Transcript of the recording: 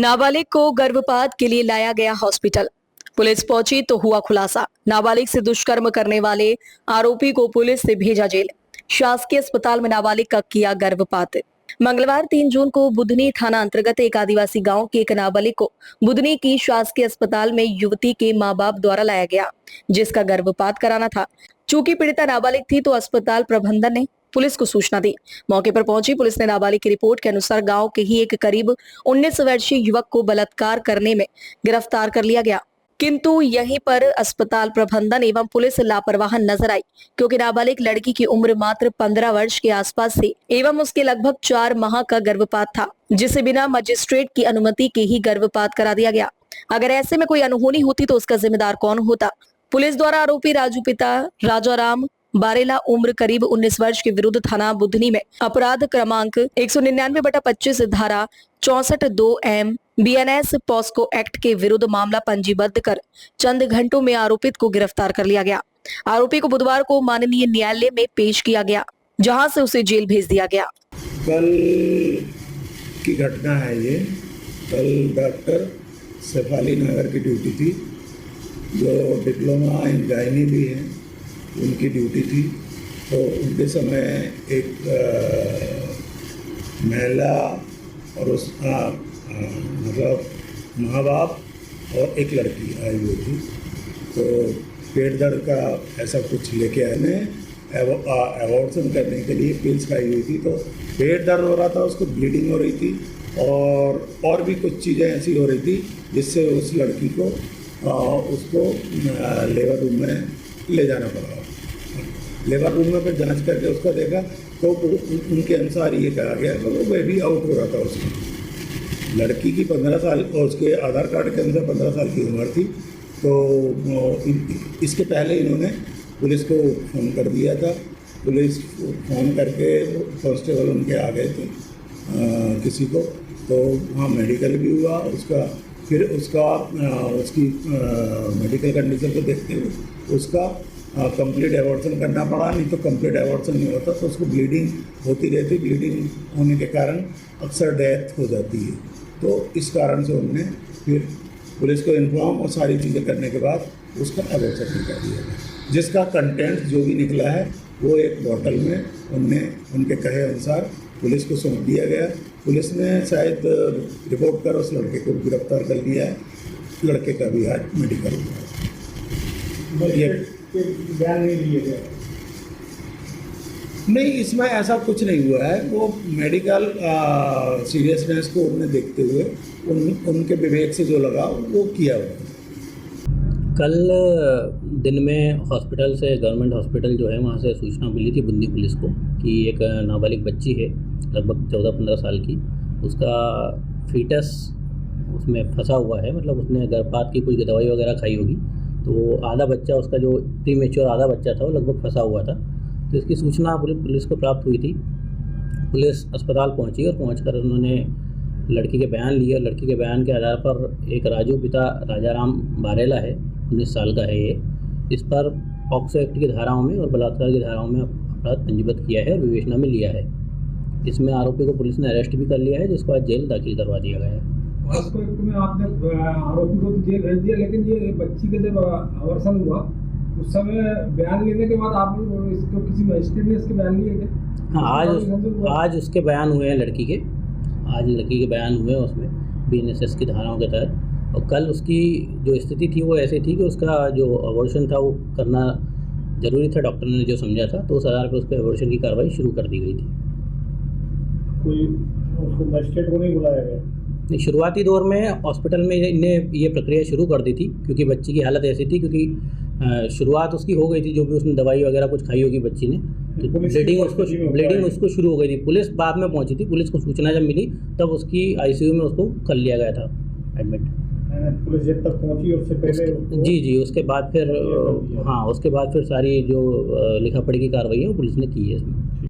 नाबालिग को गर्भपात के लिए लाया गया हॉस्पिटल। पुलिस पहुंची तो हुआ खुलासा। नाबालिग से दुष्कर्म करने वाले आरोपी को पुलिस ने भेजा जेल। शासकीय अस्पताल में नाबालिग का किया गर्भपात। मंगलवार 3 जून को बुधनी थाना अंतर्गत एक आदिवासी गांव की एक नाबालिग को बुधनी की शासकीय अस्पताल में युवती के मां बाप द्वारा लाया गया, जिसका गर्भपात कराना था। चूंकि पीड़िता नाबालिग थी तो अस्पताल प्रबंधन ने पुलिस को सूचना दी। मौके पर पहुंची पुलिस ने नाबालिग की रिपोर्ट के अनुसार गांव के ही एक करीब 19 वर्षीय युवक को बलात्कार करने में गिरफ्तार कर लिया गया, किंतु यहीं पर अस्पताल प्रबंधन एवं पुलिस लापरवाह नजर आई, क्योंकि नाबालिग लड़की की उम्र मात्र 15 वर्ष के आसपास थी एवं उसके लगभग 4 माह का गर्भपात था, जिसे बिना मजिस्ट्रेट की अनुमति के ही गर्भपात करा दिया गया। अगर ऐसे में कोई अनहोनी होती तो उसका जिम्मेदार कौन होता? पुलिस द्वारा आरोपी राजू पिता राजाराम बारेला उम्र करीब 19 वर्ष के विरुद्ध थाना बुधनी में अपराध क्रमांक 199/25 धारा 64(2)M BNS पॉस्को एक्ट के विरुद्ध मामला पंजीबद्ध कर चंद घंटों में आरोपित को गिरफ्तार कर लिया गया। आरोपी को बुधवार को माननीय न्यायालय में पेश किया गया, जहां से उसे जेल भेज दिया गया। कल की घटना है ये। कल डॉक्टर शेफाली नगर की ड्यूटी थी, जो डिप्लोमा इन गायनी भी है, उनकी ड्यूटी थी। तो उनके समय एक महिला और उस मतलब माँ बाप और एक लड़की आई हुई थी। तो पेट दर्द का ऐसा कुछ लेके आने अबॉर्शन करने के लिए पिल्स खाई हुई थी। तो पेट दर्द हो रहा था, उसको ब्लीडिंग हो रही थी और भी कुछ चीज़ें ऐसी हो रही थी जिससे उस लड़की को उसको लेबर रूम में ले जाना पड़ा। लेबर रूम में फिर जांच करके उसका देखा तो उनके अनुसार ये कहा गया कि वो बेबी आउट हो रहा था उसमें। लड़की की 15 साल और उसके आधार कार्ड के अनुसार 15 साल की उम्र थी। तो इसके पहले इन्होंने पुलिस को फ़ोन कर दिया था। पुलिस फ़ोन करके कांस्टेबल उनके आ गए थे किसी को, तो वहाँ मेडिकल भी हुआ उसका। फिर उसकी मेडिकल कंडीशन को देखते हुए उसका कंप्लीट एबॉर्शन करना पड़ा, नहीं तो कंप्लीट एबॉर्शन नहीं होता तो उसको ब्लीडिंग होती रहती। ब्लीडिंग होने के कारण अक्सर डेथ हो जाती है। तो इस कारण से उन्होंने फिर पुलिस को इन्फॉर्म और सारी चीज़ें करने के बाद उसका एबॉर्शन भी कर दिया गया, जिसका कंटेंट जो भी निकला है वो एक बॉटल में उनके कहे अनुसार पुलिस को सौंप दिया गया। पुलिस ने शायद रिपोर्ट कर उस लड़के को गिरफ्तार कर लिया है। लड़के का भी आज मेडिकल हुआ है। बयान नहीं लिए गए? नहीं, इसमें ऐसा कुछ नहीं हुआ है। वो मेडिकल सीरियसनेस को उन्होंने देखते हुए उनके विवेक से जो लगा वो किया हुआ। कल दिन में हॉस्पिटल से, गवर्नमेंट हॉस्पिटल जो है वहाँ से सूचना मिली थी बुंदी पुलिस को कि एक नाबालिग बच्ची है लगभग 14-15 साल की, उसका फीटस उसमें फंसा हुआ है, मतलब उसने गर्भपात की कोई दवाई वगैरह खाई होगी, तो आधा बच्चा उसका जो प्रीमेच्योर आधा बच्चा था वो लगभग फंसा हुआ था। तो इसकी सूचना पुलिस को प्राप्त हुई थी। पुलिस अस्पताल पहुंची और पहुंचकर उन्होंने लड़की के बयान लिए। लड़की के बयान के आधार पर एक राजू पिता राजाराम बारेला है, 19 साल का है ये, इस पर पॉक्सो एक्ट की धाराओं में और बलात्कार की धाराओं में अपराध पंजीबद्ध किया है और विवेचना में लिया है। इसमें आरोपी को पुलिस ने अरेस्ट भी कर लिया है, जिसको आज जेल दाखिल करवा दिया गया है। पॉस्को एक्ट में आपने आरोपी को तो जेल भेज दिया, लेकिन ये बच्ची का जब अवर्सन हुआ उस समय बयान लेने के बाद आप इसको किसी मजिस्ट्रेट ने इसके बयान लिए क्या? हाँ, आज उसके बयान हुए हैं लड़की के। आज लड़की के बयान हुए हैं उसमें BNSS की धाराओं के तहत। और कल उसकी जो स्थिति थी वो ऐसी थी कि उसका जो अबॉर्शन था वो करना जरूरी था, डॉक्टर ने जो समझा था, तो उस आधार पर उसके अबॉर्शन की कार्रवाई शुरू कर दी गई थी। कोई उसको मजिस्ट्रेट को नहीं बुलाया गया? नहीं, शुरुआती दौर में हॉस्पिटल में इन्हें ये प्रक्रिया शुरू कर दी थी, क्योंकि बच्ची की हालत ऐसी थी, क्योंकि शुरुआत उसकी हो गई थी, जो भी उसने दवाई वगैरह कुछ खाई होगी बच्ची ने, तो ब्लीडिंग उसको शुरू हो गई थी। पुलिस बाद में पहुंची थी। पुलिस को सूचना जब मिली तब उसकी ICU में उसको कर लिया गया था एडमिट। पुलिस जब तक पहुंची उससे पहले जी उसके बाद फिर सारी जो लिखा पढ़ी की कार्रवाई है वो पुलिस ने की है इसमें।